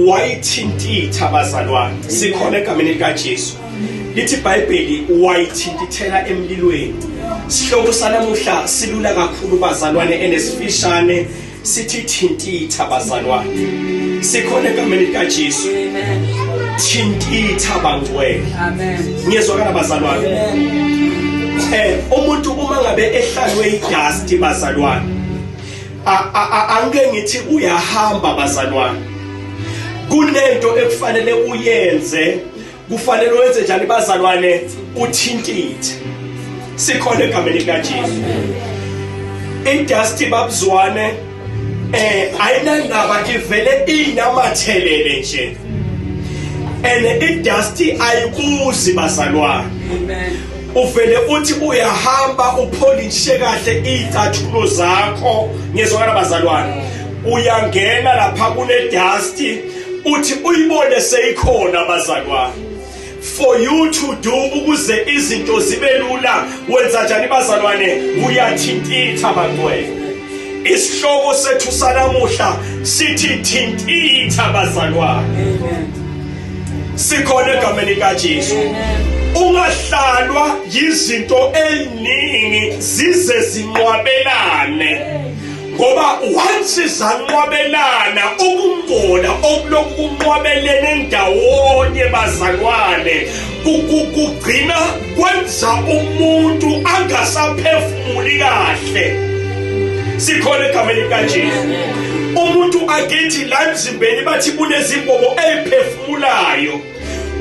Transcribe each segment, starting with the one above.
wayithintitha bazalwane. Sikhona egameni likaJesu. Lithi iBhayibheli wayithintithela emlilweni. Sihloko sanamuhla silula kakhulu bazalwane enesifishane sithi thintitha bazalwane. Sikhona egameni likaJesu. Amen. Thintitha bangcwele. Amen. Ngiyezwakala bazalwane. Umuntu uma ngabe ehlalwe idust bazalwane. Angeke ngithi uyahamba bazalwane. Kunento ekufanele uyenze, kufanele wenze njani bazalwane? Uthintithe. Sikhona egameni likaJesu. Idust babuzwane ayinandaba ivele inamathelele nje. Idust ayibuzi bazalwane. Amen. Uvele uthi uyahamba upholishe kahle izathulo zakho. Ngizokala bazalwane. Uyangena lapha kune dust uthi uyibone seyikhona bazalwane. For you to do ukuze izinto zibe lula wenza njani bazalwane? Uyathintitha bangcwele. Isihloko sethu sanamuhla sithi thintitha bazalwane. Amen. Sikhona egameni likaJesu. Ungahlalwa yizinto eziningi zize zinqwabelane. Ngoba once zanqwabelana ukungola okuloku kunqwabelene ndawonye bazalwane kugcina kwenza umuntu angasaphefumuli kahle. Sikhona egameni likaJesu. Umuntu akithi la emzimbeni bathi kunezimbobo eziphefumulayo.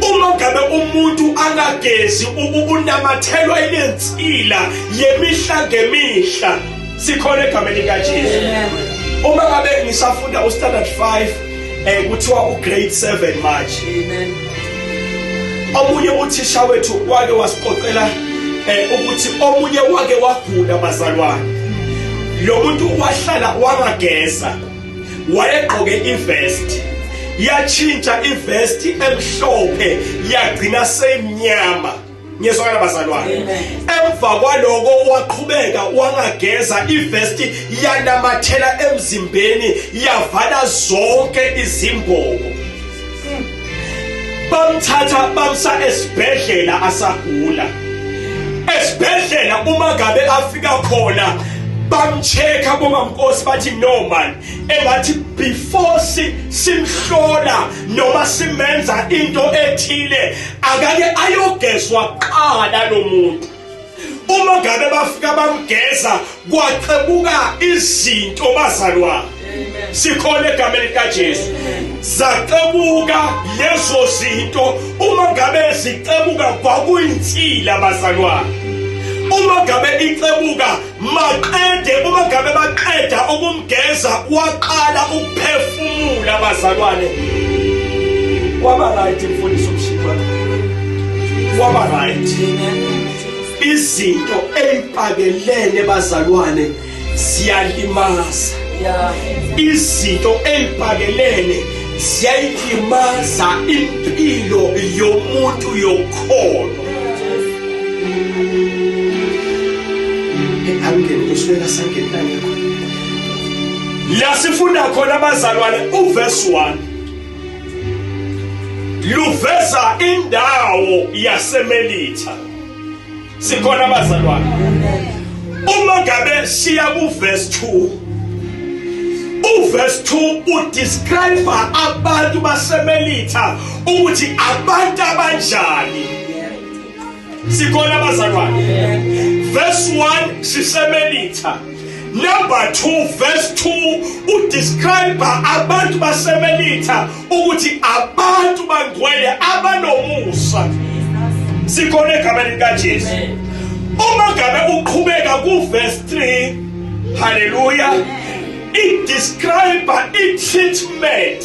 Uma ngabe umuntu angagezi unamathelwa inensila yemihla ngemihla. Sikhona egameni likaJesu. Uma ngabe ngisafunda uStandard 5 kuthiwa ugrade 7 manje. Amen. Omunye uthisha wethu wake wasiqoqela ukuthi omunye wake wagula bazalwane. Lo muntu wahlala wangageza. Wayegqoke ivest. Yatshintsha ivest emhlophe yagcina semnyama. Ngiyezwakala bazalwane. Emva kwaloko waqhubeka wangageza ivest yanamathela emzimbeni yavala zonke izimbobo. Bamthatha bamsa esibhedlela asagula. Esibhedlela uma ngabe afika khona bamcheka boma Nkosi bathi no man, engathi before simhlola noma simenza into ethile akake ayogezwa qala lo muntu. Uma ngabe bafika bamgeza kwaqebuka izinto bazalwane. Sikhona egameni likaJesu. Zaqebuka lezo zinto uma ngabe ziqebuka kwakuyinsila bazalwane. Uma ngabe iqebuka maqede uma ngabe baqeda ukumgeza waqala ukuphefumula bazalwane. Waba right mfundisi umshikwa. Waba right. Izinto ezipakelene bazalwane siyalimaza. Izinto ezipakelene ziyalimaza impilo yomuntu yokholo. Angene uswela sangena ngakho. La sifunda khona bazalwane uverse 1. Luveza indawo yaseMelitha. Sikhona bazalwane. Uma ngabe siya ku verse 2. Uverse 2 udescribe abantu baseMelitha ukuthi abantu abanjani. Sikhona bazalwane. Verse 1 siseMelitha. Number 2 verse 2 udescribe abantu baseMelitha ukuthi abantu bangcwele abanomusa. Sikhona egameni likaJesu. Uma ngabe uqhubeka ku verse 3, hallelujah, it describe treatment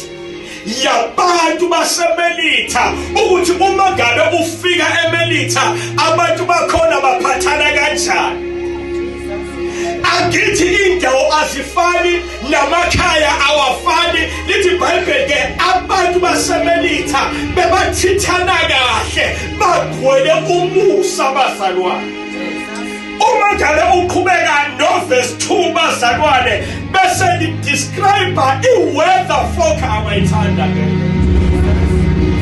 yabantu baseMelitha ukuthi uma ngabe ufika eMelitha abantu bakhona baphathana kanjani. Akithi indawo azifani namakhaya awafani. Lithi iBhayibheli ke abantu baseMelitha bebathithana kahle bagcwele umusa bazalwane. uma ngabe uqhubeka no verse 2 bazalwane bese describe i-weather forecast ayithanda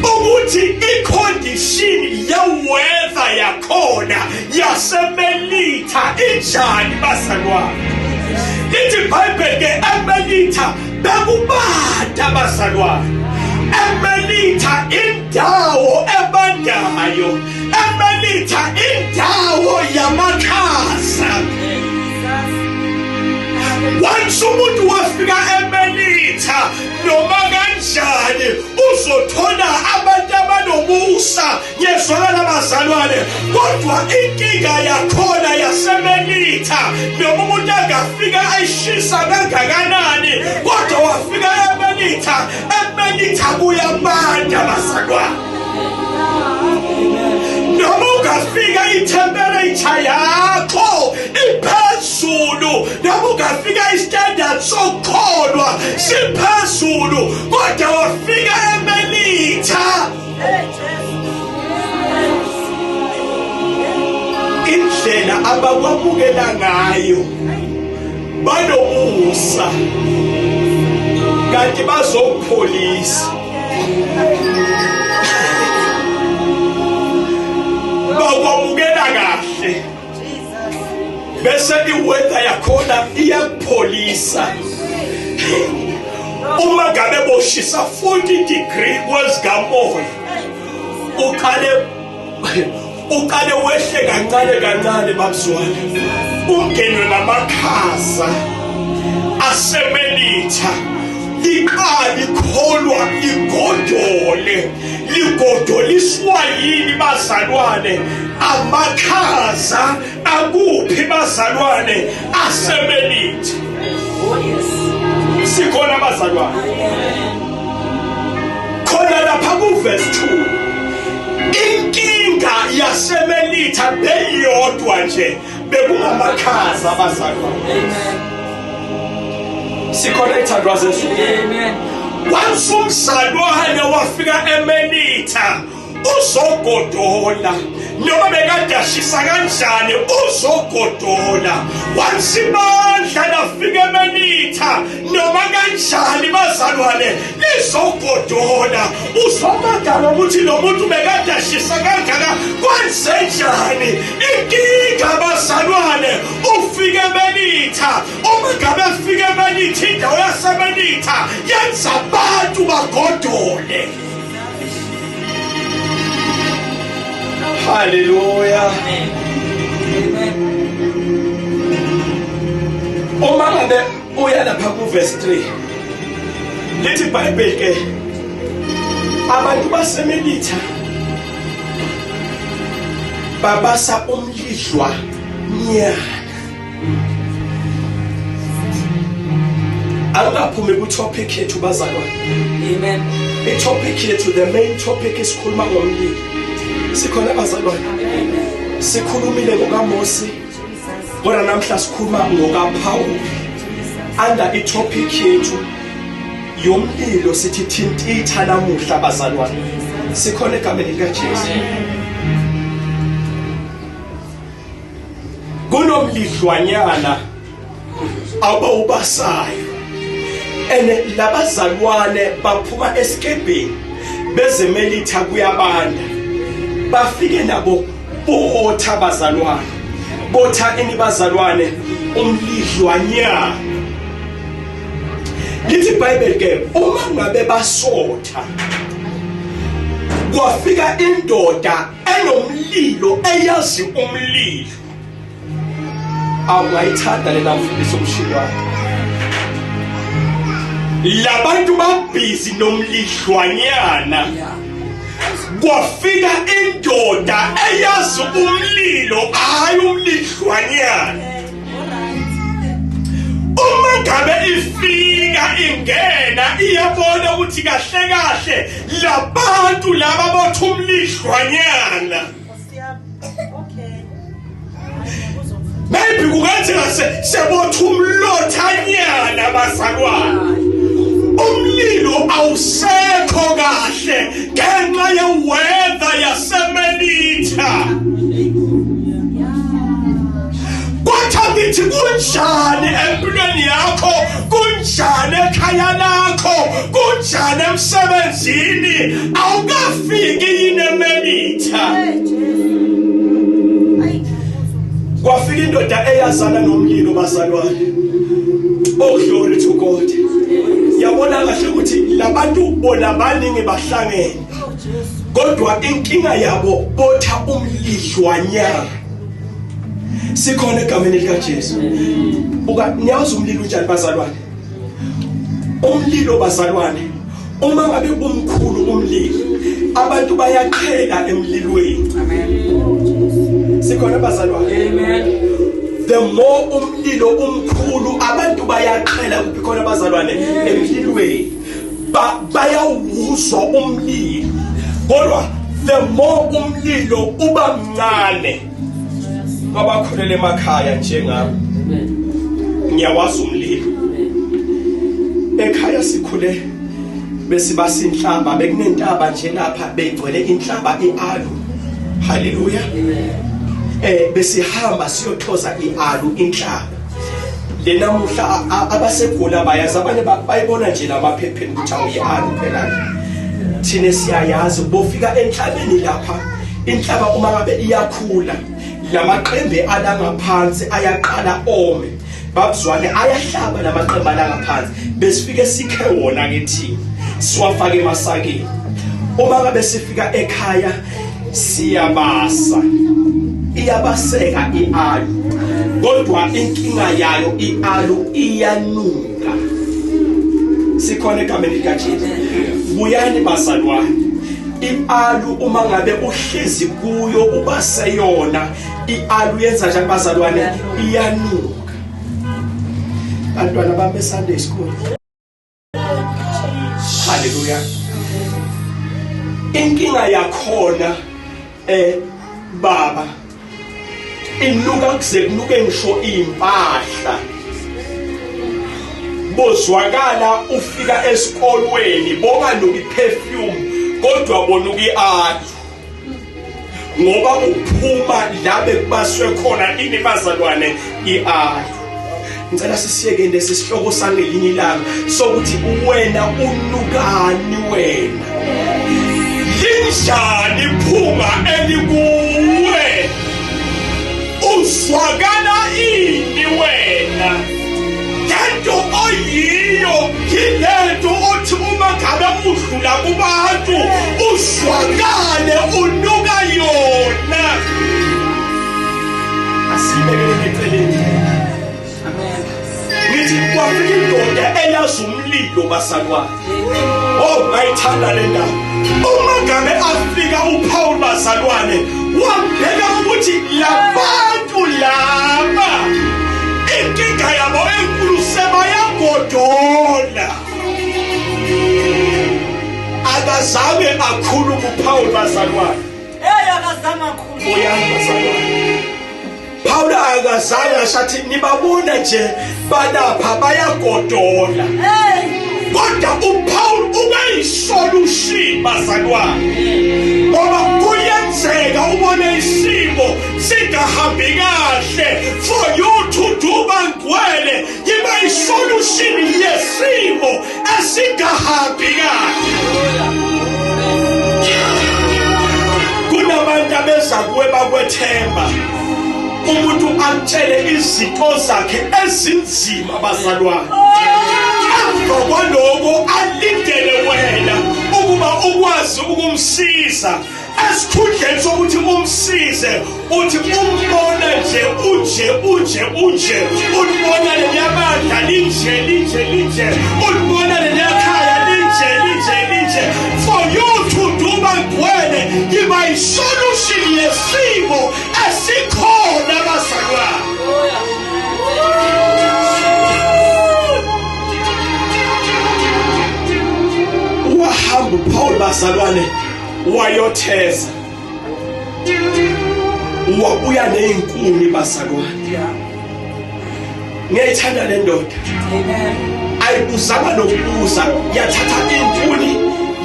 ukuthi i-condition ye-weather yakhona yasemelitha injani bazalwane. Lithi iBhayibheli ke emelitha bekubanda bazalwane. Emelitha indawo ebandayo, emelitha indawo yamakhaza. Once umuntu wafika emelitha noma kanjani uzothola abantu abanomusa yezwakala bazalwane. Kodwa inkinga yakhona yasemelitha noma umuntu angafika ayishisa kangakanani kodwa wafika emelitha kuyabanda bazalwane. Noma ungafika i-temperature yakho iphezulu, noma ungafika i-standard sokukholwa siphezulu kodwa wafika emelitha, indlela abakwamukela ngayo banomusa kanti bazokupholisa. Bakwamukela kahle bese i-weather yakhona iyakupholisa. Uma ngabe boshisa 40 degree kwezikamoya uqale wehle kancane babuzwane ungenwe namakhaza asemelitha. Liqali kholwa ligodoliswa yini bazalwane? Amakhaza akuphi bazalwane? Asemelitha. Sikhona bazalwane khona lapha ku verse 2 inkinga yasemelitha beyodwa nje bekungamakhaza bazalwane. Sikhona brothers. Amen. Once umzalwane wafika emelitha uzogodola noma bekade ashisa kanjani uzogodola. Once ibandla lafika emelitha noma kanjani bazalwane lizogodola. Uzwakala ukuthi lo muntu bekade ashisa kangaka kwenzenjani. Inkinga bazalwane ufike emelitha. Uma ngabe ufike emelitha indawo yasemelitha yenza abantu bagodole. Hallelujah. Amen. Uma ngabe uya lapha ku verse 3 lithi iBhayibheli ke abantu basemelitha babasa umlidlwa nyana. Angaphumi ku topic yethu bazalwane. Amen. The topic yethu, the main topic is sikhuluma ngomlilo. Sikhona bazalwane. Sikhulumile ngokaMosi kodwa namhla sikhuluma ngokaPawulu. Under the topic yethu yomlilo sithi Thintitha namuhla bazalwane. Sikhona egameni likaJesu. Kunomlidlwanyana abawubasayo. Ene labazalwane baphuma esikebheni bezemelitha kuyabanda. Bafike nabo botha bazalwane. Botha ini bazalwane umlidlwanyana. Lithi iBhayibheli ke uma ngabe basotha kwafika indoda enomlilo eyazi umlilo. Awayithanda le namfundisa umshilwane. Labantu babhizi nomlidlwanyana. Kwafika indoda eyazi umlilo hayi umlidlwanyana. Uma ngabe ifika ingena iyabona ukuthi kahle labantu laba bothi umlidlwanyana. Maybe kungenzeka sebothi umlothanyana bazalwane. Umlilo awusekho kahle ngenxa ye-weather yasemelitha. ukuthi kunjani empilweni yakho, kunjani ekhaya lakho, kunjani emsebenzini, awukafiki yini emelitha. Kwafika indoda eyazana nomlilo bazalwane. Oh glory to God. Yabona kahle ukuthi labantu bona baningi bahlangene. Kodwa inkinga yabo botha umlidlwanyana. Sikhona egameni lika Jesu. Buka niyazi umlilo unjani bazalwane? Umlilo bazalwane, uma ngabe kumkhulu umlilo, abantu bayaqhela emlilweni. Amen. Sikhona bazalwane. Amen. The more umlilo umkhulu, abantu bayaqhela kuphi khona bazalwane emlilweni. Bayawuzwa umlilo. Kodwa the more umlilo uba mncane, abakhulele emakhaya njengami, ngiyawazi umlilo. Ekhaya sikhule besibasa inhlaba, bekunentaba nje lapha begcwele inhlaba ialu. Hallelujah. Besihamba siyothoza ialu inhlaba. Lenamuhla abasegula bayazi, abanye bayibona nje lamaphepheni ukuthi awu-ialu phela. Thina siyayazi bofika enhlabeni lapha, inhlaba uma ngabe iyakhula, lamaqembe alangaphansi ayaqala ome. Babuzwane ayahlaba lamaqembe alangaphansi, besifike sikhe wona ke thina, siwafake emasakeni. Uma ngabe sifika ekhaya siyabasa, iyabaseka ialu. Kodwa inkinga yayo ialu iyanuka. Sikhona egameni lika Jesu. Buyani bazalwane, ialu uma ngabe uhlezi kuyo ubaseyona, ialu yenza njani bazalwane? Iyanuka. Bantwana bami Sunday school. Hallelujah. Inkinga yakhona baba, inuka kuze kunuke ngisho impahla. Bozwakala ufika esikolweni bonganuki perfume, kodwa bonuki ialu. Ngoba uphuma labe kubaswe khona ini bazalwane ialu. Ngicela sisiyeke lesi sihloko sangelinye ilanga sokuthi wena unukani wena. Linjani iphunga elikuwe? Uzwakala ini wena? Lento oyiyo yilento othi uma ngabe udlula kubantu uzwakale unuka yona. Asibekele eceleni. Ngithi kwafika indoda eyazi umlilo bazalwane. Oh, ngayithanda le ndaba. Uma ngabe afika uPaul bazalwane, wabheka ukuthi labantu laba inkinga yabo enkulu sebayagodola. Akazange akhuluma uPaul bazalwane. Akazange akhuluma. Uyani bazalwane? Paul akazange ashathi nibabona nje balapha bayagodola. Kodwa uPaul ubeyisolution bazalwane. Ngoba kuyenzeka ubone isimo singahambi kahle, for you to do bangcwele yiba isolution yesimo esingahambi kahle. Kunabantu abeza kuwe bakwethemba, umuntu amtshele izinto zakhe ezinzima bazalwane. Ngokwaloko alindele wena ukuba ukwazi ukumsiza. Esikhundleni sokuthi umsize, uthi umbona nje unje, ulibona leyabandla linje, ulibona leyakhaya linje. For you to do bangcwele yiba isolution yesimo esikhona bazalwane. Wahamba uPaul bazalwane wayotheza, wabuya nezinkuni bazalwane. Ngiyayithanda le ndoda. Amen. Ayibuzanga nokubuza, yathatha inkuni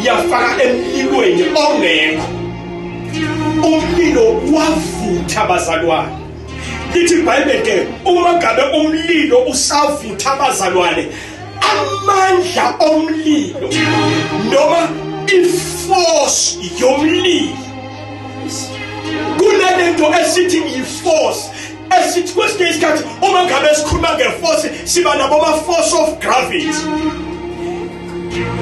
yafaka emlilweni ongekho. Umlilo wavutha bazalwane. lithi iBhayibheli ke uma ngabe umlilo usavutha abazalwane, amandla omlilo noma iforce yomlilo, kunalento esithi iforce, esithi kwesinye isikhathi uma ngabe sikhuluma ngeforce siba nabo ama-force of gravity.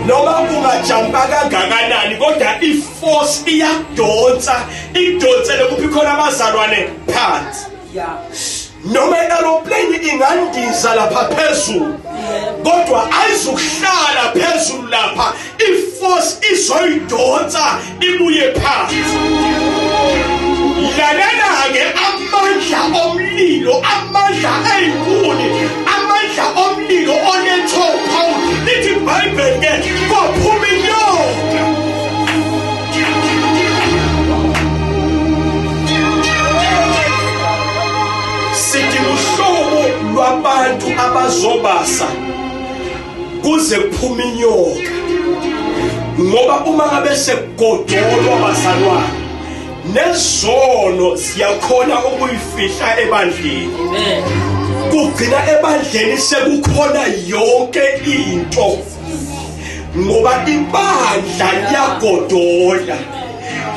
Noma ungajampa kangakanani kodwa iforce iyadonsa, idonsele kuphi khona abazalwane phansi. Noma i-aeroplane ingandiza lapha phezulu kodwa ayizukuhlala phezulu lapha, iforce izoyidonsa ibuye phansi. Lalela-ke amandla omlilo, amandla ey'nkuni, amandla omlilo onethopha. Lithi iBhayibheli ke kwaphuma inyoka. Sidinga uhlobo lwabantu abazobasa kuze kuphume inyoka, ngoba uma ngabe sekugodolwa abazalwane, nezono siyakhona ukuyifihla ebandleni. Kugcina ebandleni sekukhona yonke into, ngoba ibandla liyagodola,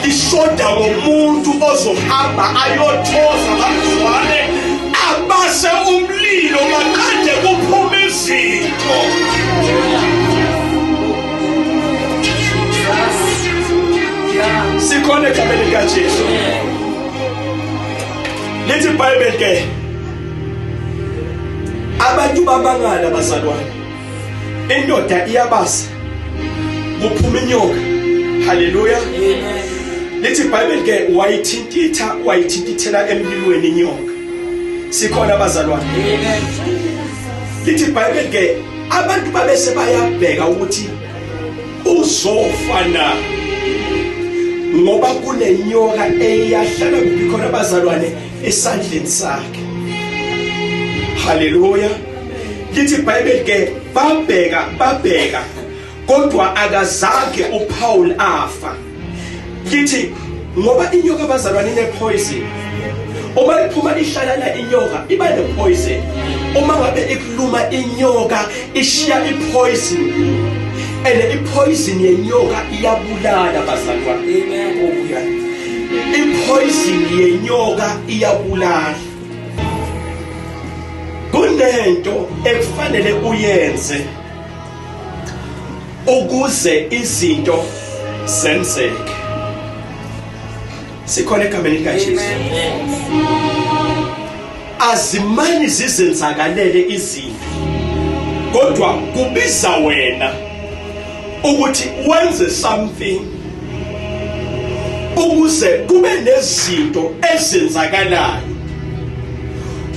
lishoda ngomuntu ozohamba ayothoza abazalwane, abase umlilo maqede kuphume izinto. Sikhona egameni likaJesu. Lithi iBhayibheli ke abantu babangala bazalwane, indoda iyabasa kuphuma inyoka. Haleluya. Lithi iBhayibheli ke wayithintithela emlilweni inyoka. Sikhona bazalwane. Lithi iBhayibheli ke abantu babese bayabheka ukuthi uzofa na, ngoba kunenyoka eyahlala kuphi khona abazalwane esandleni sakhe. Haleluya. Lithi iBhayibheli ke babheka kodwa akazange uPaul afa. Lithi ngoba inyoka abazalwane inepoison, uma iphuma ihlalana inyoka iba nepoison. Uma ngabe ikuluma inyoka ishiya ipoison, and ipoison yenyoka iyabulala bazalwane. Amen. Ipoison yenyoka iyabulala. Kunento ekufanele uyenze ukuze izinto zenzeke. Sikhona egameni likaJesu. Azimani zizenzakalele izinto, kodwa kubiza wena ukuthi wenze something ukuze kube nezinto ezenzakalayo.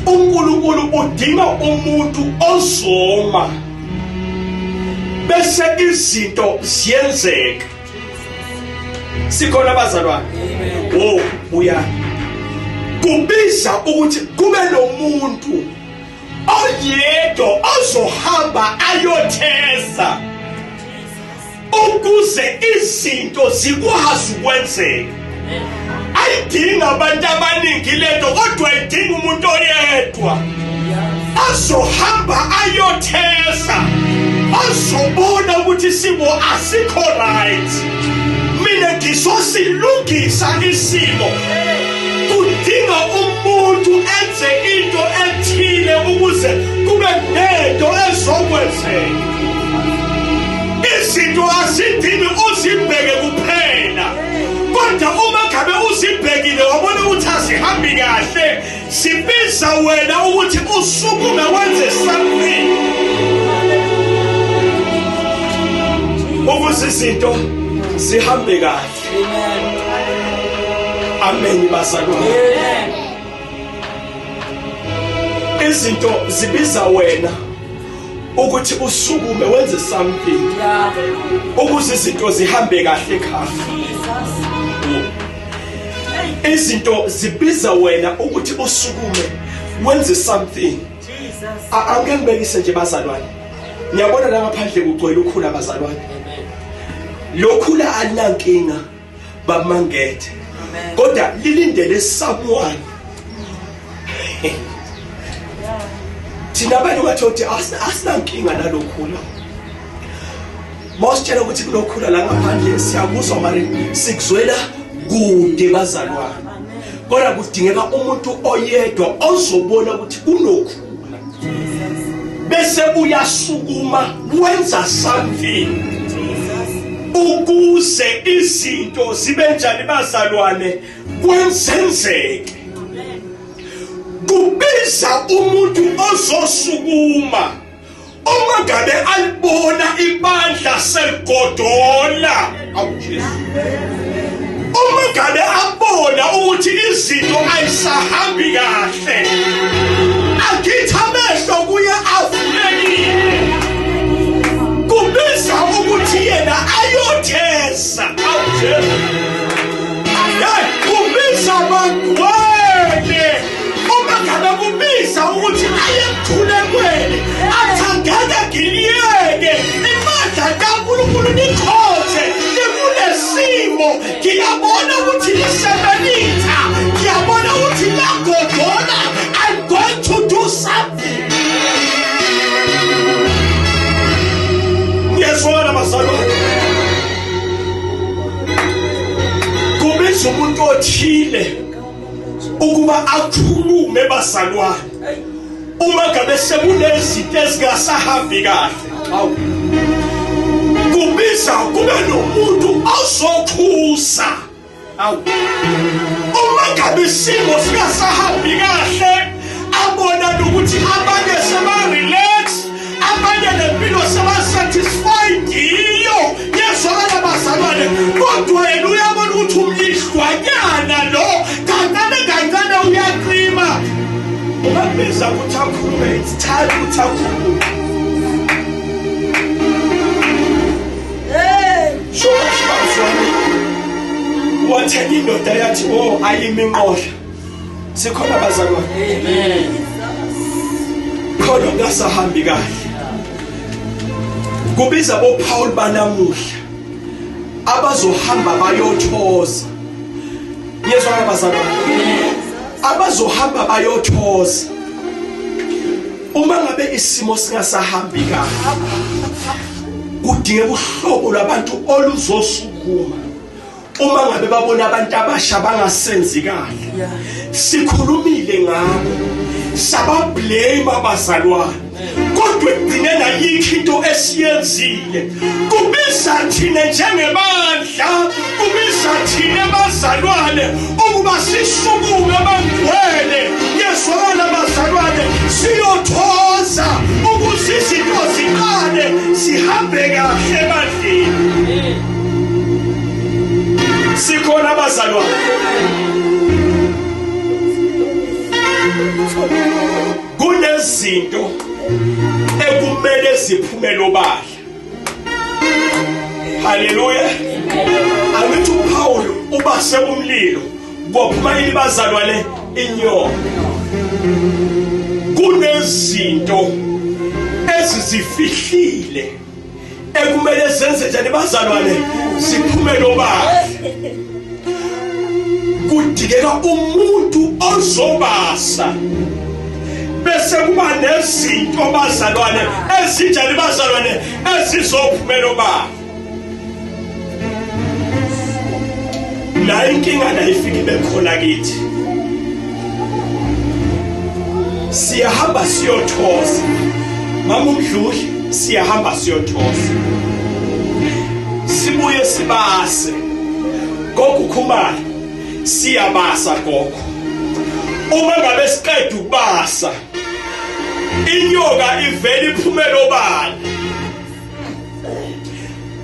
uNkulunkulu udinga umuntu ozoma bese izinto ziyenzeka. Sikhona abazalwane. Oh, buya. Kubiza ukuthi kube nomuntu oyedwa ozohamba ayothesa ukuze izinto zikwazi ukwenzeka. Ayidinga abantu abaningi lento, kodwa idinga umuntu oyedwa azohamba ayothesa, azobona ukuthi isimo asikho right, mina ngizosilungisa isimo. Kudinga umuntu enze into ethile ukuze kube nento ezokwenzeka. Izinto azidingi uzibheke kuphela, kodwa uma ngabe uzibhekile wabona ukuthi azihambi kahle, sibiza wena ukuthi usukume wenze something ukuze izinto zihambe kahle. Amen bazalwane. Izinto zibiza wena ukuthi usukume wenze something ukuze izinto zihambe kahle ekhaya. Izinto zibiza wena ukuthi usukume wenze something. Angeke ngibekise nje bazalwane, ngiyabona la ngaphandle kugcwele ukhula bazalwane. Lokhula alinankinga bamangethe, kodwa lilindele someone thina abantu bathothi asinankinga nalokhula. Mawusitshela ukuthi kunokhula la ngaphandle siyakuzwa manje sikuzwela kude bazalwane. Kodwa kudingeka umuntu oyedwa ozobona ukuthi kunokhula. Bese uyasukuma wenza something. Ukuze izinto zibe njani bazalwane kwenzenzeke. Kubiza umuntu ozosukuma. Uma ngabe alibona ibandla seligodola, uma ngabe abona ukuthi izinto ayisahambi kahle, akithi amehlo kuye avulekile. Kubiza ukuthi yena ayothesa, kubiza abagwele. Uma ngabe kubiza ukuthi aye emthulekweni, athangeke giliyeke, imandla kaNkulunkulu nikhothe, nikulesimo, ngiyabona ukuthi lisebenitha, ngiyabona ukuthi lagodola, I'm going to do something. Ngiyezwana bazalwane. Kubiza umuntu othile ukuba akhulume bazalwane. Uma ngabe sekunezinto ezingasahambi kahle, kubiza kube nomuntu ozokhuza. Uma ngabe isimo singasahambi kahle, abona ukuthi abanye sebarelax, abanye nempilo sebasatisfied yiyo. Yezwakala bazalwane, kodwa yena uyabona ukuthi umlihlwanyana lo kancane uyaklima. Umabiza ukuthi akhulume, it's time ukuthi akhulume. Wathena indoda yathi ayimi inqola. Sikhona bazalwane. Amen. Khona ngasahambi kahle. Kubiza boPaul banamuhla abazohamba bayothoza. Yezwa bazalwane. Abazohamba bayothoza. Uma ngabe isimo singasahambi kahle, kudingeka uhlobo lwabantu oluzosukuma. Uma ngabe babona abantu abasha bangasenzi kahle, sikhulumile ngabo, sabablame abazalwane, kodwa ekugcineni ayikho into esiyenzile. Kubiza thina njengebandla, kubiza thina abazalwane ukuba sisukume abangcwele. Yezwakala bazalwane, siyothoza ukuze izinto ziqale zihambe kahle ebandleni. Sikhona bazalwane. Kunezinto ekumele ziphumele obala. Haleluya. Angithi uPaul ubase umlilo bophuma ilibazalwane inyoka. Kunezinto ezizifihlile ekumele zenze njani bazalwane ziphumele obala. Kudingeka umuntu ozobasa. Bese kuba nezinto bazalwane ezinjani bazalwane ezizophumela obala. La inkinga la ifike bekhona kithi. Siyahamba siyothoza. Mama uMdluli siyahamba siyothoza. Sibuye sibase. Gogo Khumalo siyabasa gogo. Uma ngabe siqeda ukubasa, inyoka ivela iphumela obala.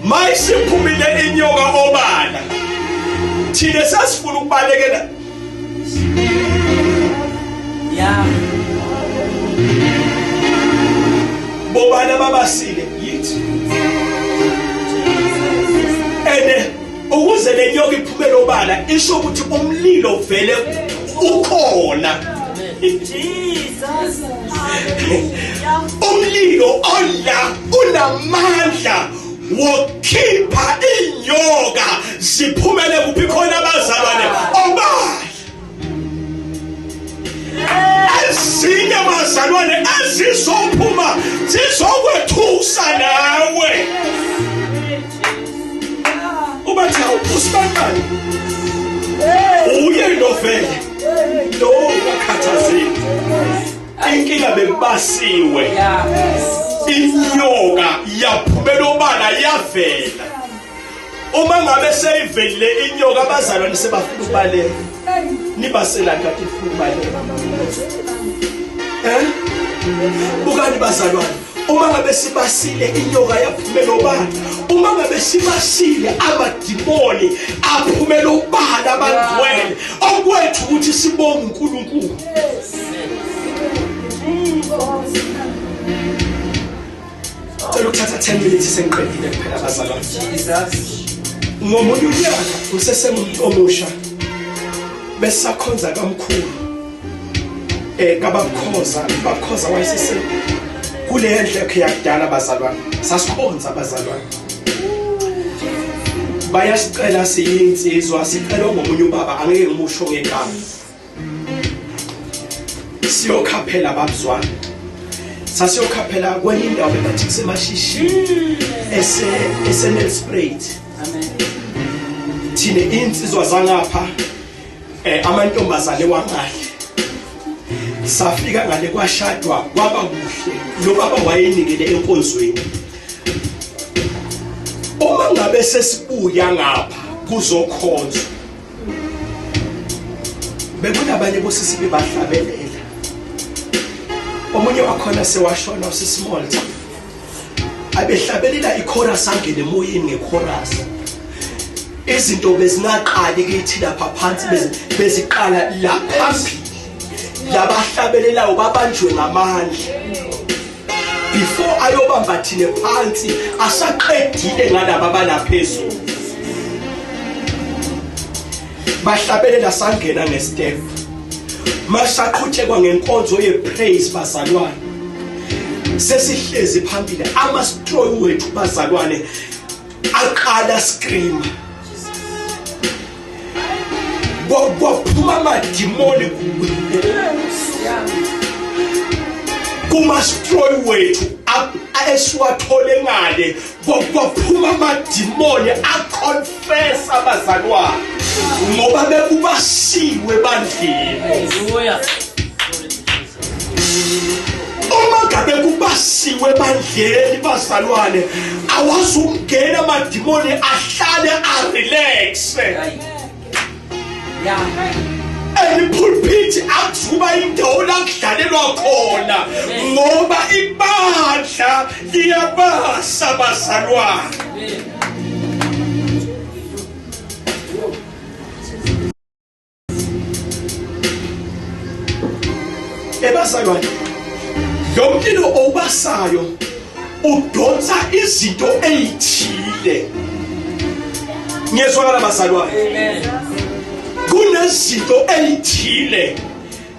Mayisiphumile inyoka obala, thina sasifuna ukubalekela. Bobana babasile yithi. Ukuze le nyoka iphumela obala, isho ukuthi umlilo vele ukhona. Jesus. Umlilo olla unamandla wokhipha inyoka ziphumele kuphi khona abazalwane obala. bazalwane ezizophuma zizokwethusa nawe. Ubathi usibangani uye novele lo wakhathazile inkinga bebasiwe inyoka yaphumela obala yavela. Uma ngabe seyivelile inyoka abazalwane sebafuna ubaleka nibasela kathi ufuna ubaleka bukani bazalwane. Uma ngabe sibasile inyoka yaphumela obala. Uma ngabe sibasile amadimoni aphumela obala abangcwele okwethu ukuthi sibonge uNkulunkulu. Cela ukuthatha 10 minutes sengiqedile kuphela bazalwane. Jesus. Ngomunye unyaka usesemuntu omusha besakhonza kamkhulu kabakhoza wayesese kule ndle yakhe yakudala bazalwane sasikhonza bazalwane. Bayasicela siyinsizwa sicela ngomunye ubaba angeke ngimusho ngegama siyokhaphela babuzwana. Sasiyokhaphela kwenye indawo bebathi kusemashishini Nelspruit. Amen. Thine insizwa zangapha amantombazane wangale safika ngale kwashadwa kwaba kuhle lo baba wayenikele enkonzweni. Uma ngabe sesibuya ngapha kuzokhonzwa bekunabanye bosisi bebahlabelela. Omunye wakhona sewashona uSmallta abehlabelela ichorus angene emoyeni ngechorus. Izinto bezingaqali kithi lapha phansi beziqala la phambili labahlabelelayo babanjwe ngamandla before ayobamba thine phansi asaqedile ngalabo abalaphezulu bahlabelela sangena ngestep masaqhutshekwa ngenkonzo yepraise bazalwane. Sesihlezi phambili ama-stroy wethu bazalwane aqala scream kwaphuma amadimoni kuma-stroy wethu esiwathole ngale kwaphuma amadimoni aconfess abazalwane ngoba bekubasiwe bandleni. Uma ngabe kubasiwe bandleni bazalwane awazungena amadimoni ahlale arelax. Pulpit akuzuba indawo la kudlalelwa khona ngoba ibandla liyabasa bazalwane. Bazalwane lo mlilo obasayo udonsa izinto ezithile. Ngiyezwakala bazalwane. Amen. Kunezinto ezithile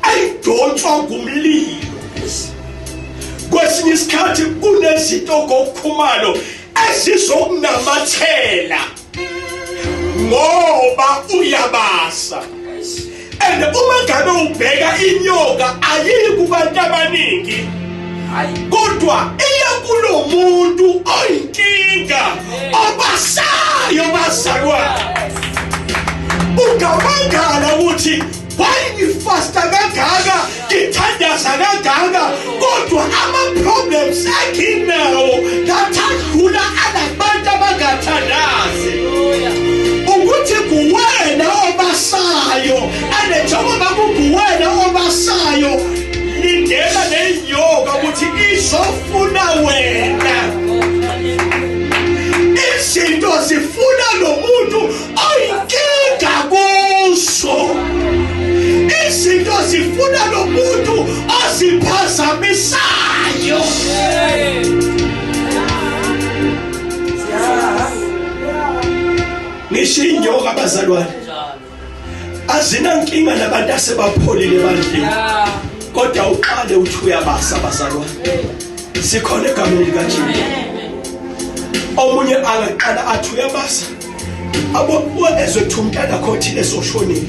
ayidonswa ngumlilo. Kwesinye isikhathi kunezinto ngokukhumalo ezizokunamathela ngoba uyabasa. And uma ngabe ubheka inyoka ayiyi kubantu abaningi kodwa iya kulo muntu oyinkinga obasayo bazalwane. Ungabangala ukuthi wayengifasta kangaka ngithandaza kangaka kodwa ama-problems akinawo ngathandlula anabantu abangathandazi ukuthi kuwena obasayo. And njengoba kunguwena obasayo lindela nenyoka ukuthi izofuna wena. Izinto zifuna lo muntu oyinkinga kuso. Izinto zifuna lo muntu oziphazamisayo. Ngisho inyoka bazalwane azinankinga nabantu asebapholile bandleni kodwa uqale uthi uyabasa bazalwane. Sikhona egameni likaJesu. Omunye angaqala athi uyabasa abo ezwe thumntana khothi lesoshonile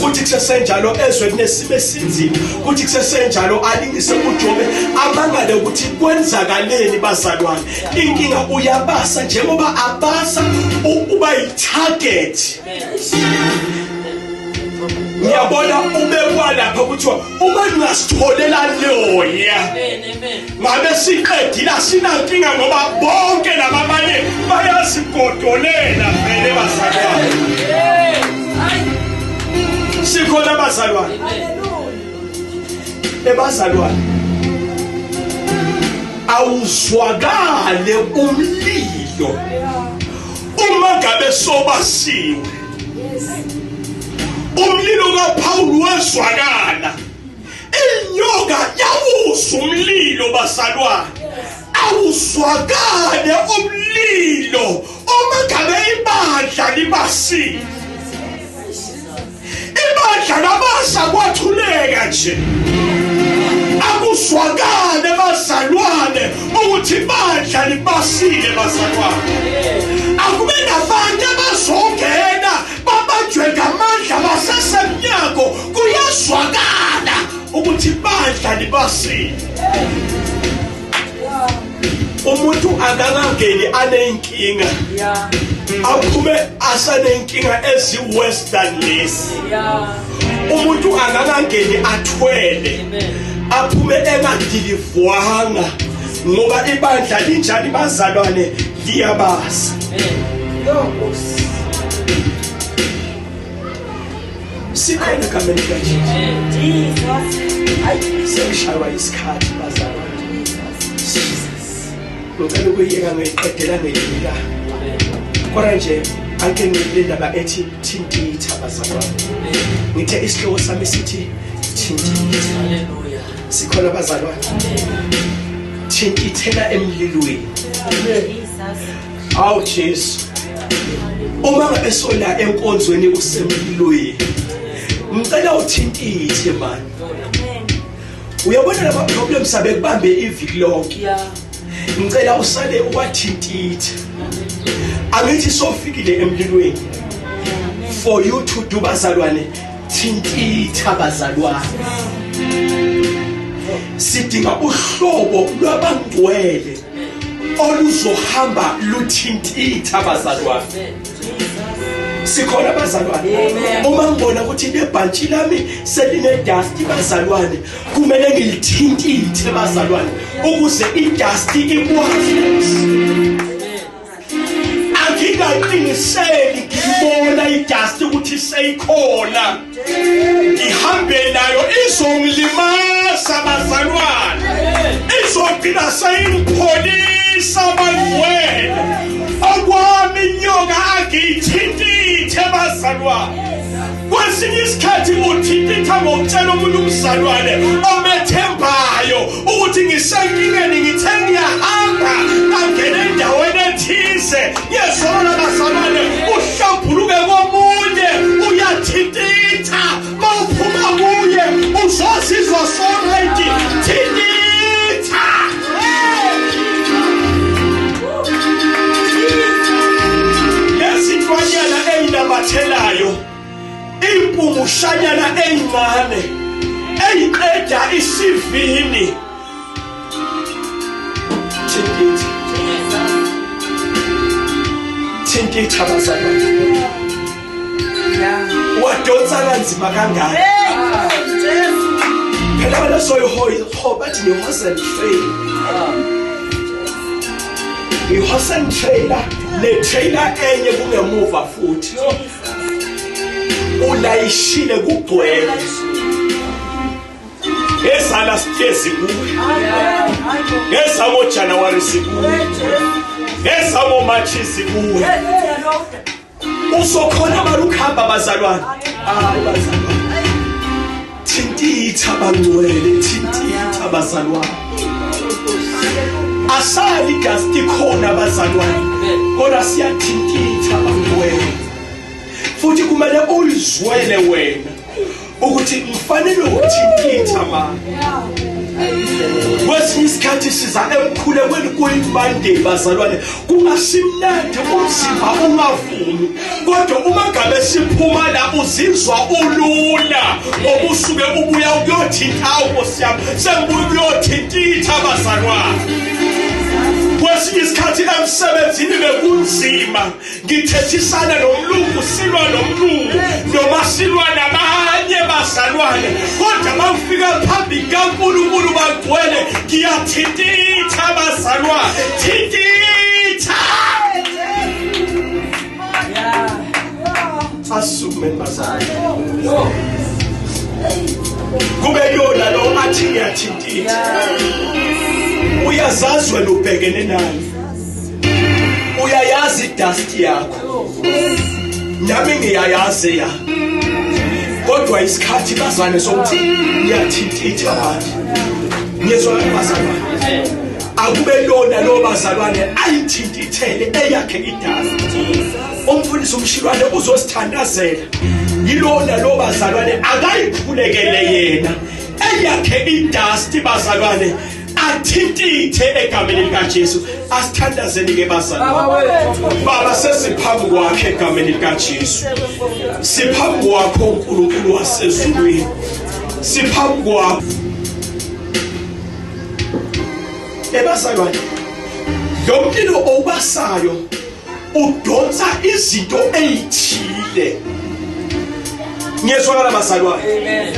kuthi kusesenjalo ezwe kunesimo esinzima kuthi kusesenjalo alingise uJobe amangale ukuthi kwenzakaleni bazalwane inkinga uyabasa njengoba abasa uba yitarget ngiyabona ubekwa lapha kuthiwa uma ngingasitholela loya ngabe siqedile sinankinga ngoba bonke labanye bayasigodolela vele bazalwane sikhona bazalwane ebazalwane awuzwakale umlilo uma ngabe sobasiwe umlilo kaPaul wezwakala inyoka yawuzwa umlilo bazalwane awuzwakale umlilo uma ngabe ibandla libasiwe ibandla labasha kwathuleka nje akuzwakale bazalwane ukuthi ibandla libasile bazalwane akube nabantu abazongena babanjwe ngamandla basesemnyango kuyazwakala ukuthi ibandla libasile umuntu akangangeni anenkinga aphume asanenkinga ezi-western lesi umuntu akangangeni athwele aphume engadilivwanga ngoba ibandla linjani bazalwane liyabasa sikhona kameni kaJesu sengishaywa isikhathi bazalwane ngicela ukuyeka ngiqedela ngeyinika kodwa nje ake ngile ndaba ethi Thintitha bazalwane ngithe isihloko sami sithi Thintitha haleluya sikhona bazalwane Thintithela emlilweni awu Jesu uma ngabe sola enkonzweni usemlilweni ngicela uthintithe man uyabona laba problems abekubambe iviki lonke ngicela usale uwathintithe angithi sofikile emlilweni for you to do bazalwane thintitha bazalwane sidinga uhlobo lwabangcwele oluzohamba luthintitha bazalwane sikhona bazalwane uma ngibona ukuthi lebhantshi lami seline dust bazalwane kumele ngilithintithe bazalwane ukuze idust ikwazi angiqiniseli ngibona idust ukuthi seyikhona ihambe nayo izongilimaza bazalwane izogcina seyingipholisa abangcwele okwami inyoka angiyithintithe bazalwane kwesinye isikhathi uthintitha ngokutshela umuntu umzalwane omethembayo ukuthi ngisenkingeni ngithe ngiyahamba angene endaweni ethize yezona bazalwane uhlambuluke komunye uyathintitha mawuphuma kuye uzozizwa sonke thintitha lesithwanyana eyinamathelayo impumushanyana eyincane eyiqeda isivini Thintitha bazalwane wadonsa kanzima kangaka phela wena soyihoba bathi ngihosa ngifail ngihosa ngitrailer ne-trailer enye kungemuva futhi ulayishile kugcwele ngezala sitezi kuwe ngezamo January sikuwe ngezamo March sikuwe usokhona malukhamba bazalwane hayi bazalwane thintitha bangcwele thintitha bazalwane asali gasti khona bazalwane kodwa siyathintitha bangcwele futhi kumele ulizwele wena ukuthi ngifanele ukuthintitha manje. Kwesinye isikhathi siza emkhulekweni kuyimande bazalwane kungasimnandi umzimba ungavumi kodwa uma ngabe siphuma la uzizwa ulula obusuke ubuya ukuyothinta Nkosi yami sengibuya ukuyothintitha bazalwane. Kwesinye isikhathi emsebenzini bekunzima ngithethisana nomlungu silwa nomlungu noma silwa nabanye bazalwane kodwa mangifika phambi kaNkulunkulu bagcwele ngiyathintitha bazalwane thintitha asume bazalwane kube yona lo athi ngiyathintitha. Uyazazi wena ubhekene nayo, uyayazi idust yakho nami ngiyayazi ya kodwa isikhathi bazane sokuthi ngiyathintitha manje. Ngizwa bazalwane akube lona lo bazalwane ayithintithele eyakhe idust. Umfundisi umshilwane uzosithandazela yilona lo bazalwane akayikhulekele yena eyakhe idust bazalwane athintithe egameni likaJesu. Asithandazeni ke bazalwane. Baba sesiphambi kwakhe egameni likaJesu, siphambi kwakho uNkulunkulu wasezulwini, siphambi kwakho bazalwane. Lo mlilo obasayo udonsa izinto ezithile. Ngiyezwakala bazalwane. Amen.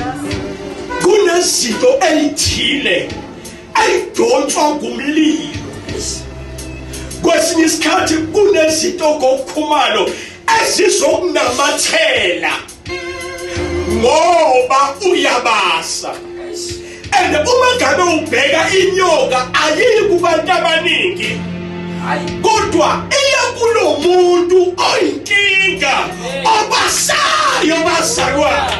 Kunezinto ezithile ayidonswa ngumlilo. Kwesinye isikhathi kunezinto ngokukhumalo ezizokunamathela ngoba uyabasa. And uma ngabe ubheka inyoka ayiyi kubantu abaningi kodwa iya kulo muntu oyinkinga obasayo bazalwane.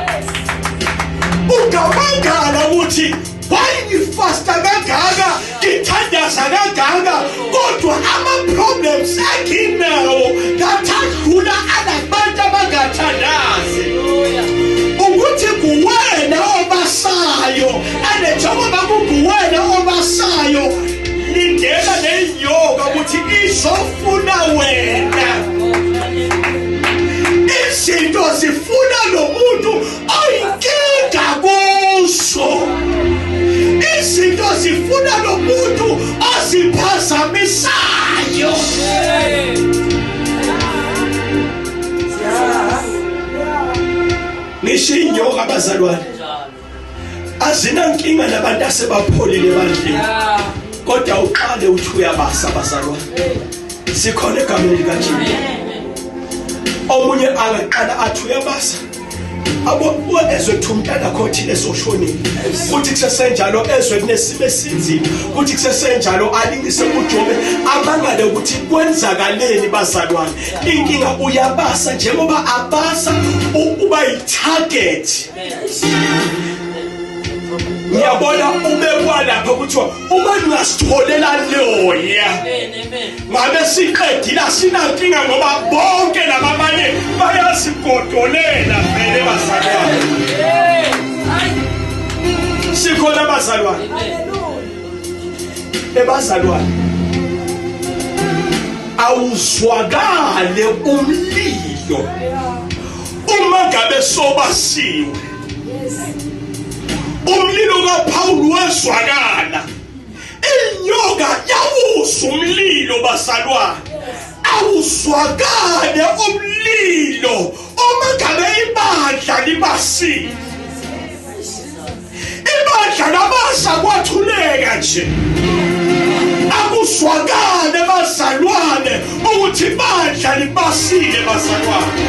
Ungabangala ukuthi wayengifasta kangaka ngithandaza kangaka kodwa ama-problems enginawo ngathandlula anabantu abangathandazi. Ukuthi kuwena obasayo ane njengoba kunguwena obasayo lindela nenyoka ukuthi izofuna wena. Izinto zifuna lo muntu oyinkinga kuso. Izinto zifuna lo muntu oziphazamisayo. Ngisho inyoka bazalwane azinankinga nabantu asebapholile bandleni kodwa uqale uthi uyabasa bazalwane. Sikhona egameni likaJesu. Omunye angaqala athi uyabasa abo ezwe thumntana khothile soshonile kuthi kusesenjalo ezwe kunesimo esinzima kuthi kusesenjalo alingise uJobe abangale ukuthi kwenzakaleni bazalwane. Inkinga uyabasa njengoba abasa uba yitarget. Ngiyabona ubekwa lapha kuthiwa uma ningasitholela loya ngabe siqedile sinankinga ngoba bonke labamanye bayasigodolela vele bazalwane. Sikhona bazalwane. Ebazalwane awuzwakale umlilo uma ngabe sobasiwe. Umlilo kaPaul wezwakala. Inyoka yawuzwa umlilo bazalwane. Awuzwakale umlilo uma ngabe ibandla libasiwe. Ibandla labasa kwathuleka nje. Akuzwakale bazalwane ukuthi ibandla libasile bazalwane.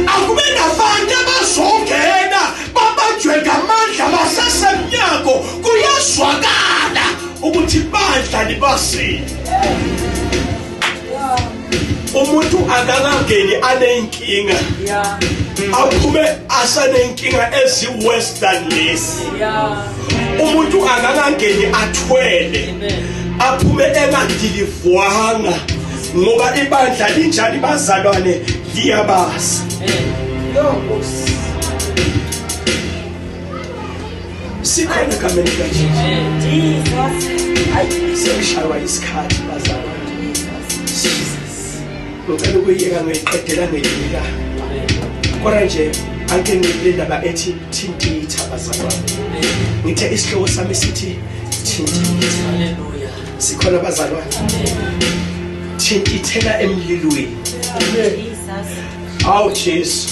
Akube nabantu abazongena babanjwe ngamandla basesemnyango kuyazwakala ukuthi ibandla libasile. Umuntu akangangeni anenkinga aphume asanenkinga ezi-western lesi. Umuntu akangangeni athwele aphume engadilivwanga ngoba ibandla linjani bazalwane liyabasa. sikhona egameni likaJesu. Jesus. Sengishaywa isikhathi bazalwane. Ngicela ukuyeka ngiqedela ngelila. Kodwa nje ake ngile ndaba ethi Thintitha bazalwane. Ngithe isihloko sami sithi Thintitha. Hallelujah. Sikhona bazalwane. Thintithela emlilweni. Jesus. Awu Jesu.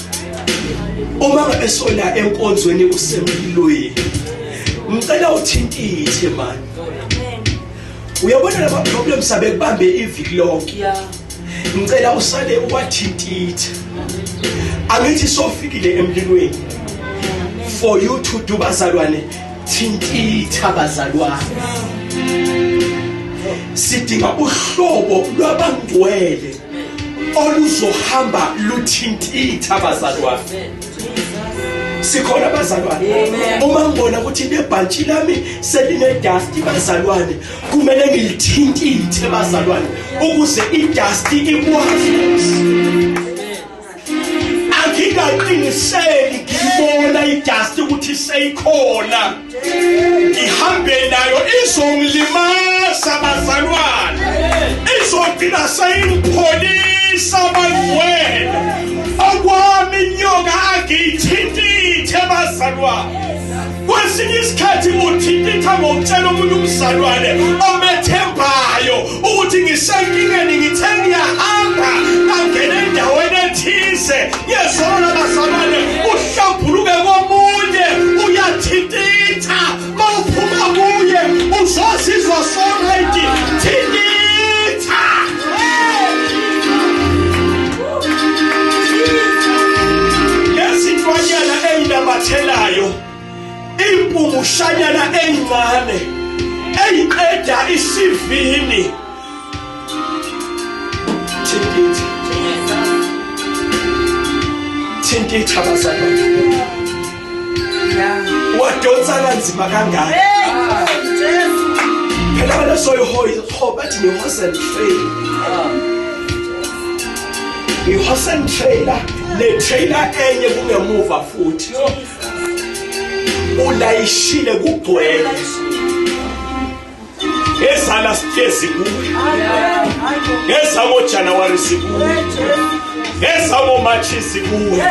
Uma esona enkonzweni usemlilweni. Ngicela uthintithe man. Uyabona laba problems abekubambe iviki lonke. Yeah. Ngicela usale uwathintithe. Angithi sofikile emlilweni. For you to do bazalwane, thintitha bazalwane. Sidinga uhlobo lwabangcwele oluzohamba luthintitha bazalwane. Sikhona bazalwane. Uma ngibona ukuthi lebhantshi lami seline dust bazalwane, kumele ngilithintithe bazalwane ukuze idust ikwazi. Angiqiniseli ngibona idust ukuthi seyikhona. Ihambe nayo izongilimaza bazalwane. Izogcina seyipholisa abangcwele. Akwami inyoka angiyithintithe bazalwane. Kwesinye isikhathi uthintitha ngokutshela umuntu umzalwane omethembayo ukuthi ngisenkingeni ngithe ngiyahamba angene endaweni ethize yezona bazalwane uhlambuluke komunye uyathintitha mawuphuma kuye uzozizwa sonke thintitha. Lesintwanyana eyinamathelayo impumushanyana eyincane eyiqeda isivini. Thintitha bazalwane. Wadonsa kanzima kangaka. Phela wena soyihoba bathi ni-Hosen-trailer. I-Hosen-trailer ne-trailer enye kungemuva futhi. Ulayishile kugcwele. Ezala sitezi kuwe. Ezamo January sikuwe. Ezamo March sikuwe.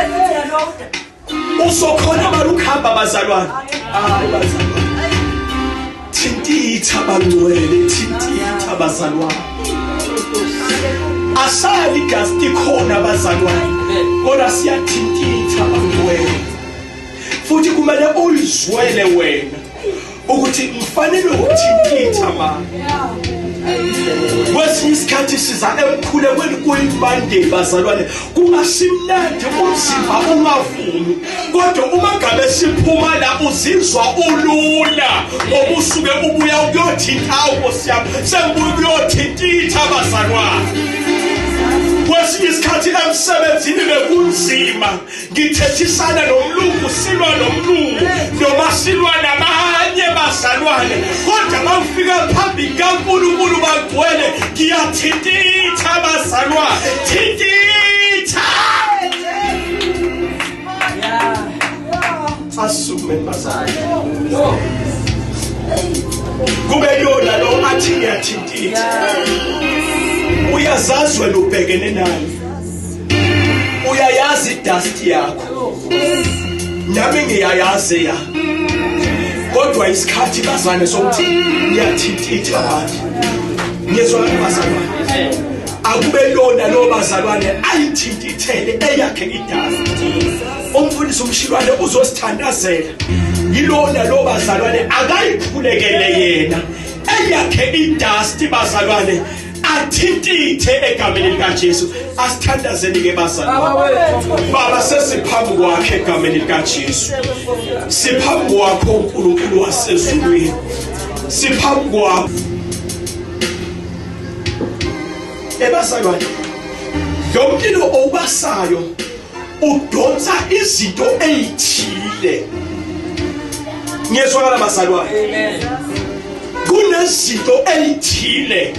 Usokhona malukhamba bazalwane. Hayi bazalwane. Thintitha bangcwele, thintitha bazalwane. Asali gasti khona bazalwane. Kodwa siyathintitha bangcwele. Futhi kumele uyizwele wena ukuthi mfanele ukuthintitha mama. Kwesinye isikhathi siza emkhulekweni kuyibande bazalwane kungasimnandi umzimba ungavumi, kodwa uma ngabe siphuma la uzizwa ulula obusuke ubuya ukuyothinta Nkosi yami sengibuya ukuyothintitha bazalwane. Kwesinye isikhathi emsebenzini bekunzima ngithethisana nomlungu silwa nomlungu noma silwa namanye bazalwane, kodwa mawufika phambi kaNkulunkulu bagcwele ngiyathintitha bazalwane. Thintitha. Asukume bazalwane. Kube yona lo athi ngiyathintitha. Uyazazi wena ubhekene nayo. Uyayazi idust yakho. Nami ngiyayazi ya. Kodwa isikhathi bazane sokuthi ngiyathintitha manje. Ngizwa bazalwane. Akube lona lo bazalwane ayithintithele eyakhe idust. Umfundisi umshilwane uzosithandazela. Yilona lo bazalwane akayiphulekele yena. Eyakhe idust bazalwane. Athintithe egameni likaJesu. Asithandazeni ke bazalwane. Baba sesiphambi kwakhe egameni likaJesu. Siphambi kwakho uNkulunkulu wasezulwini. Siphambi kwakho. Bazalwane. Lo mlilo obasayo udonsa izinto ezithile. Ngiyezwakala bazalwane. Amen. Kunezinto ezithile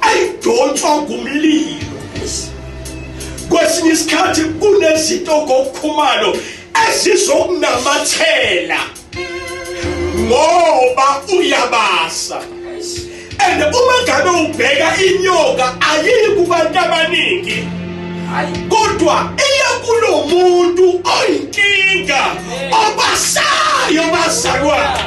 ayidonswa ngumlilo. Kwesinye isikhathi kunezinto ngokukhumalo ezizokunamathela. ngoba uyabasa. And uma ngabe ubheka inyoka ayiyi kubantu abaningi. Kodwa kulo muntu oyinkinga obasayo bazalwane.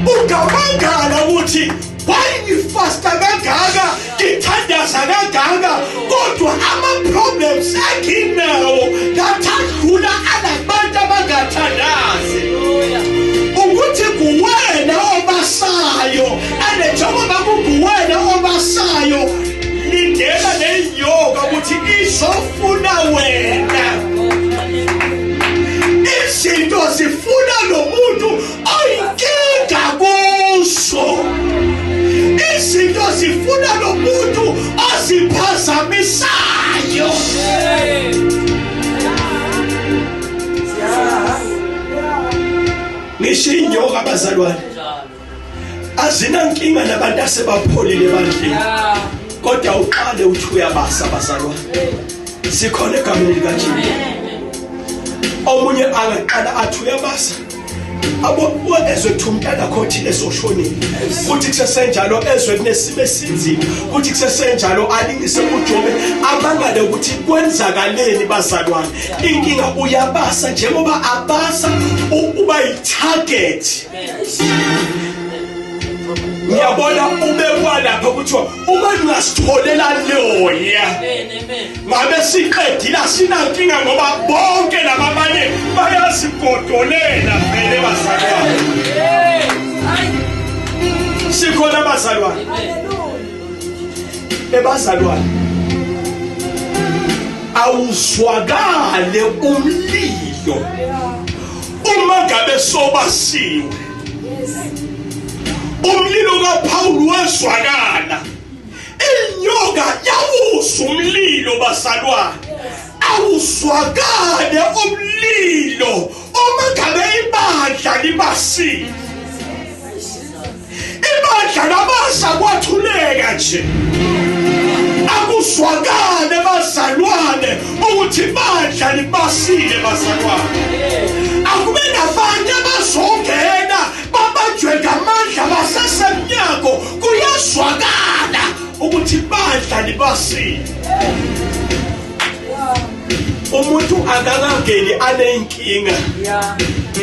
Ungabangala ukuthi wayengifasta kangaka ngithandaza kangaka kodwa ama-problems enginawo ngathandlula anabantu abangathandazi. Ukuthi kuwena obasayo and njengoba kunguwena obasayo lindela nenyoka ukuthi izofuna wena. Izinto zifuna lo muntu oyinkinga kuso. Izinto zifuna lo muntu oziphazamisayo. Ngisho inyoka abazalwane azinankinga nabantu asebapholile ebandleni. Kodwa uqale uthi uyabasa abazalwane. Sikhona egameni likaJesu. Omunye angaqala athi uyabasa. Abo ezwe thumntana khothi ezoshonile. Kuthi kusesenjalo ezwe kunesimo esinzima. Kuthi kusesenjalo alingise uJobe abangale ukuthi kwenzakaleni bazalwane. Inkinga uyabasa njengoba abasa uba yitarget. Ngiyabona ubekwa lapha kuthiwa uma ngingasitholela loya ngabe siqedile sinankinga ngoba bonke labamanye bayasigodolela vele bazalwane. Sikhona bazalwane. Ebazalwane awuzwakale umlilo uma ngabe sobasiwe. Umlilo kaPaul wezwakala. Inyoka yawuzwa umlilo bazalwane. Awuzwakale umlilo uma ngabe ibandla libasile. Ibandla labasa kwathuleka nje. Akuzwakale bazalwane ukuthi ibandla libasile bazalwane. Akube nabantu abazongena babanjwe ngamandla basesemnyako kuyazwakala ukuthi ibandla libasile. Umuntu akangangeni anenkinga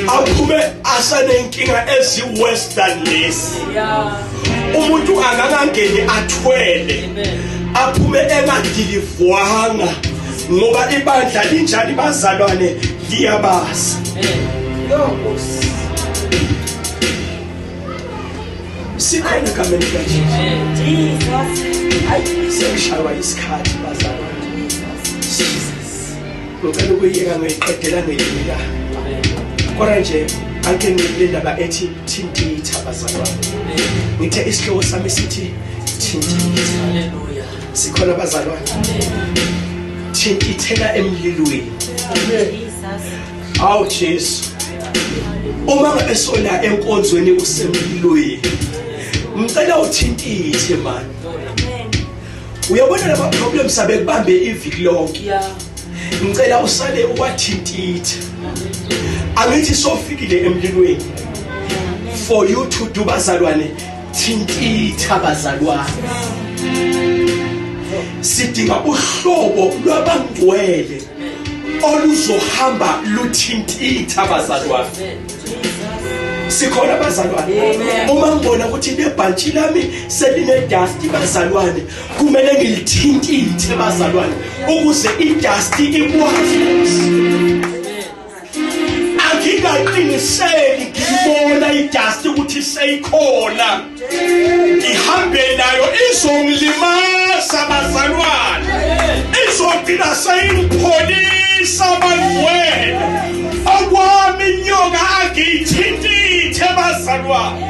aphume asanenkinga ezi-worse than lesi. Umuntu akangangeni athwele aphume engadilivwanga ngoba ibandla linjani bazalwane liyabasa. Sikhona egameni likaJesu. Sengishaywa isikhathi bazalwane. Ngicela ukuyeka ngiqedela ngelinga. Kodwa nje ake ngile ndaba ethi Thintitha bazalwane. Ngithe isihloko sami sithi Thintitha. Haleluya. Sikhona bazalwane. Thintithela emlilweni. Awu Jesu. Uma ngabe sola enkonzweni usemlilweni. Ngicela uthintithe manje. Uyabona laba problems abekubambe iviki lonke. Ngicela usale ukwathintitha. Angithi sofikile emlilweni. For you to do bazalwane, thintitha bazalwane. Sidinga uhlobo lwabangcwele oluzohamba luthintitha bazalwane. Sikhona bazalwane. Uma ngibona ukuthi lebhantshi lami seline dust bazalwane, kumele ngilithintithe bazalwane ukuze idust ikwazi. Angingaqiniseli ngibona idust ukuthi seyikhona. Ihambe nayo izongilimaza bazalwane. Izogcina seyingipholisa abangcwele. Okwami inyoka angiyithintithe bazalwane.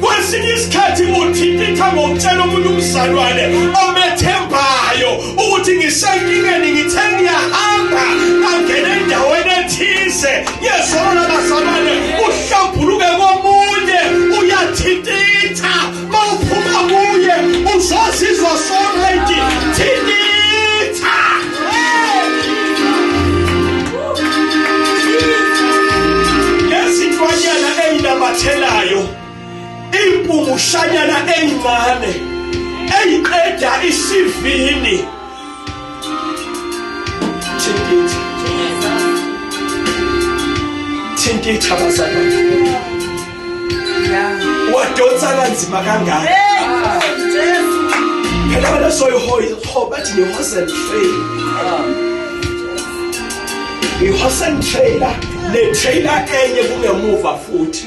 Kwesinye isikhathi uthintitha ngokutshela umuntu umzalwane omethembayo ukuthi ngisenkingeni ngithe ngiyahamba angene endaweni ethize yezona bazalwane uhlambuluke komunye uyathintitha mawuphuma kuye uzozizwa sonke thintitha. Lezintwanyana eyinamathelayo izimpungshanyana ezincane eziqeda isivini. Thintitha bazalwane. Wadonsa kanzima kangaka. Phela wena soyihoyi bathi ni horse and trailer. Ni horse and trailer, ne trailer enye kungemuva futhi.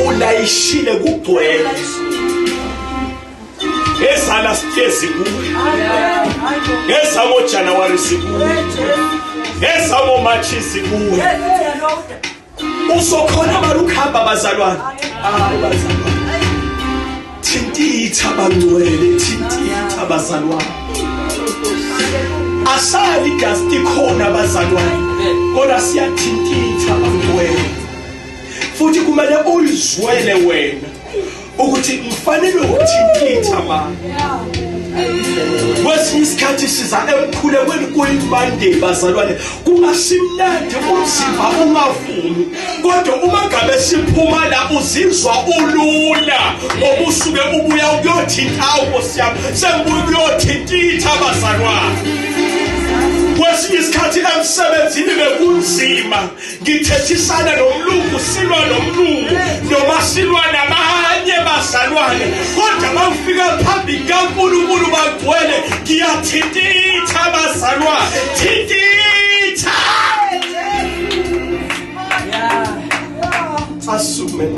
Ulayishile kugcwele. Esala stezi kuwe. Esamo January sikuwe. Esamo March sikuwe. Usokhona balukhamba bazalwane. Bazalwane. Thintitha bangcwele, thintitha bazalwane. Asali dasti khona bazalwane. Kodwa siyathintitha bangcwele. Futhi kumele uyizwele wena ukuthi mfanele ukuthintitha manje. Kwesinye isikhathi siza emkhulekweni kuyibande bazalwane, kungasimnandi umzimba ungavumi, kodwa uma ngabe siphuma la uzizwa ulula, obusuke ubuya ukuyothinta Nkosi yami, sengibuya ukuyothintitha bazalwane. Kwesinye isikhathi emsebenzini bekunzima, ngithethisana nomlungu, silwa nomlungu, noma silwa nabanye bazalwane, kodwa mawufika phambi kaNkulunkulu bagcwele, ngiyathintitha bazalwane, thintitha. Asume